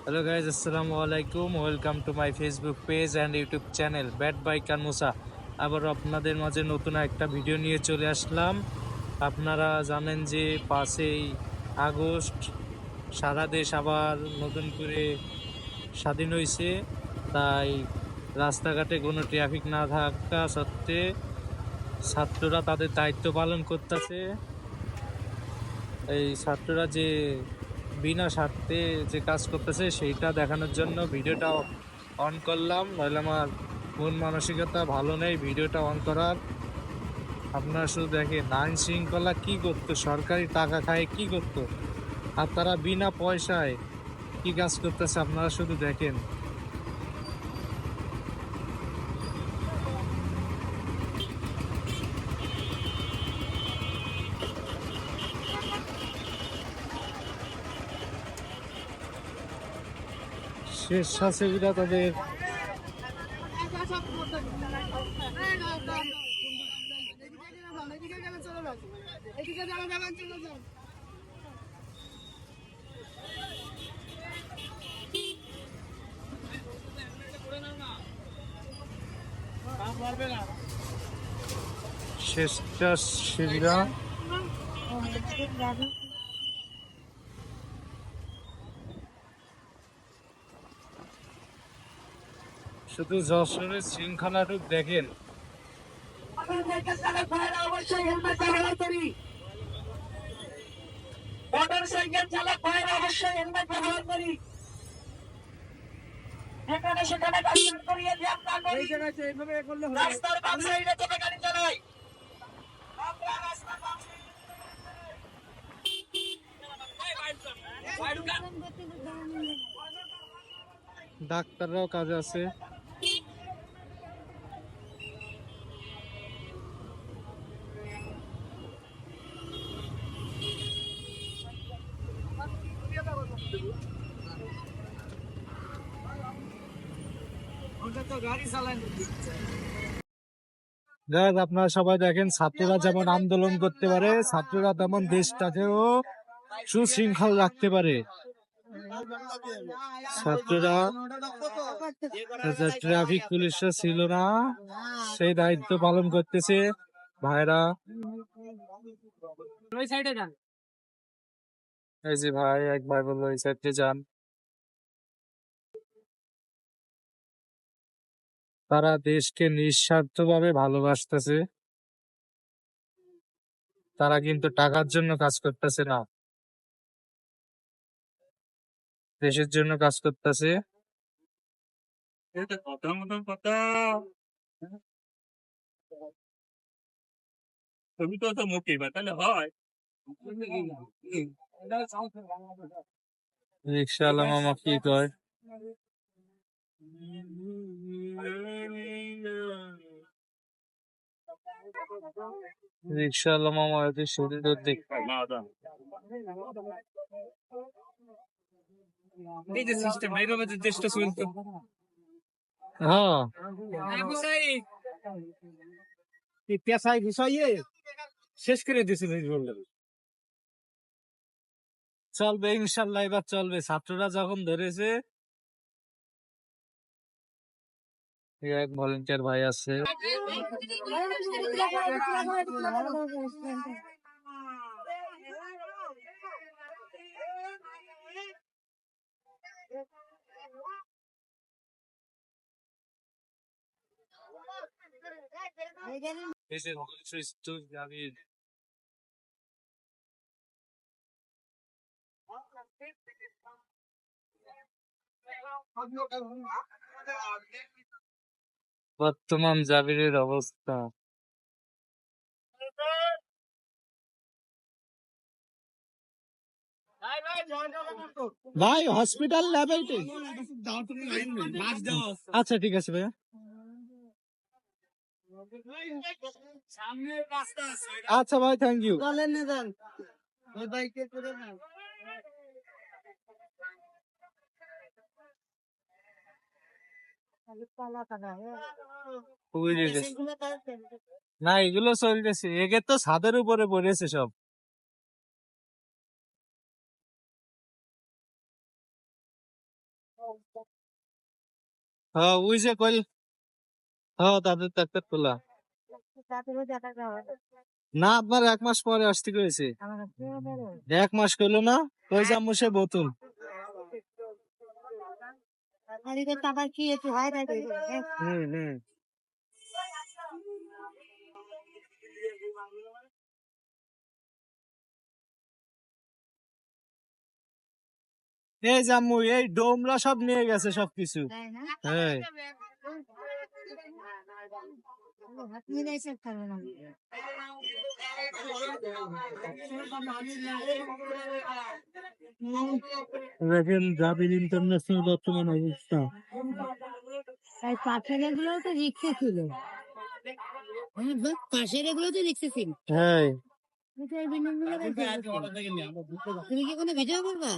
Hello guys, আসসালামু আলাইকুম। Welcome to my Facebook page and YouTube channel bad biker Musa. আবার আপনাদের মাঝে নতুন একটা ভিডিও নিয়ে চলে আসলাম। আপনারা জানেন যে 5ই আগস্ট সারা দেশ আবার নতুন করে স্বাধীন হয়েছে। তাই রাস্তাঘাটে কোনো ট্রাফিক না থাকা সত্ত্বে ছাত্ররা তাদের দায়িত্ব পালন করতেছে। এই ছাত্ররা যে বিনা স্বার্থে যে কাজ করতেছে সেইটা দেখানোর জন্য ভিডিওটা অন করলাম। নইলে আমার মন মানসিকতা ভালো নেই ভিডিওটা অন করার। আপনারা শুধু দেখেন আইন শৃঙ্খলা কি করতো, সরকারি টাকা খায় কি করতো, আর তারা বিনা পয়সায় কি কাজ করতেছে আপনারা শুধু দেখেন। স্বেচ্ছাসেবীরা তাদের স্বেচ্ছাসেবীরা শুধু যশোরের শৃঙ্খলাটুক দেখেন। মোটরসাইকেল চালক ভাইরা অবশ্যই হেলমেট ব্যবহার করি। যেখানে সেখানে গাড়ি করিয়ে জ্যাম না করি। রাস্তার বাম সাইডে থেকে গাড়ি চালাই। আমরা রাস্তার বাম ডাক্তাররাও কাজে আছে। গাইজ, আপনারা সবাই দেখেন, ছাত্ররা যেমন আন্দোলন করতে পারে, ছাত্ররা তেমন দেশটাকেও সুশৃঙ্খল রাখতে পারে। ছাত্ররা ট্রাফিক পুলিশরা ছিল না, সেই দায়িত্ব পালন করতেছে ভাইরা। এই যে ভাই, এক ভাই বললো ওই সাইডে যান। তারা দেশকে নিঃস্বার্থভাবে ভালোবাসতেছে, তারা কিন্তু টাকার জন্য কাজ করতেছে না, দেশের জন্য কাজ করতেছে। এটা কথা মতো কথা। তুমি তো মুখে তাহলে হয়। রিক্সাওয়ালা মামা কি কয়? রিক্সাওয়ালা মামা যদি শরীর দেখ। এই যে সিস্টেম এইভাবে যে দেশটা চলতো। হ্যাঁ, পেশায় ঘুষাইয়ে শেষ করে দিয়েছিল। চলবে ইনশাল্লাহ, এবার চলবে। ছাত্ররা যখন ধরেছে, এক ভলেন্টিয়ার ভাই আছে। বর্তমান জাবিরের অবস্থা। ভাই হসপিটাল ল্যাবে। আচ্ছা ঠিক আছে ভাইয়া। আচ্ছা ভাই, থ্যাংক ইউ। না, এগুলো চলতেছে, একে তো ছাদের উপরে পড়েছে সব। হ্যাঁ ওই যে কইল, হ্যাঁ তাদের ট্রাক্টর তোলা। না আপনার 1 মাস পরে আসতে কইছে। 1 মাস কইলো না, কই যামু সে বোতল। হুম। এই জামু এই ডোমরা সব নিয়ে গেছে সবকিছু। হ্যাঁ দেখেন জাবির ইন্টারন্যাশনাল বর্তমান অবস্থা। পাশের এগুলো তো রিক্সা ছিল, পাশের এগুলো তো রিক্সা ছিল। হ্যাঁ তুমি কি কোনো ভিডিও করবা?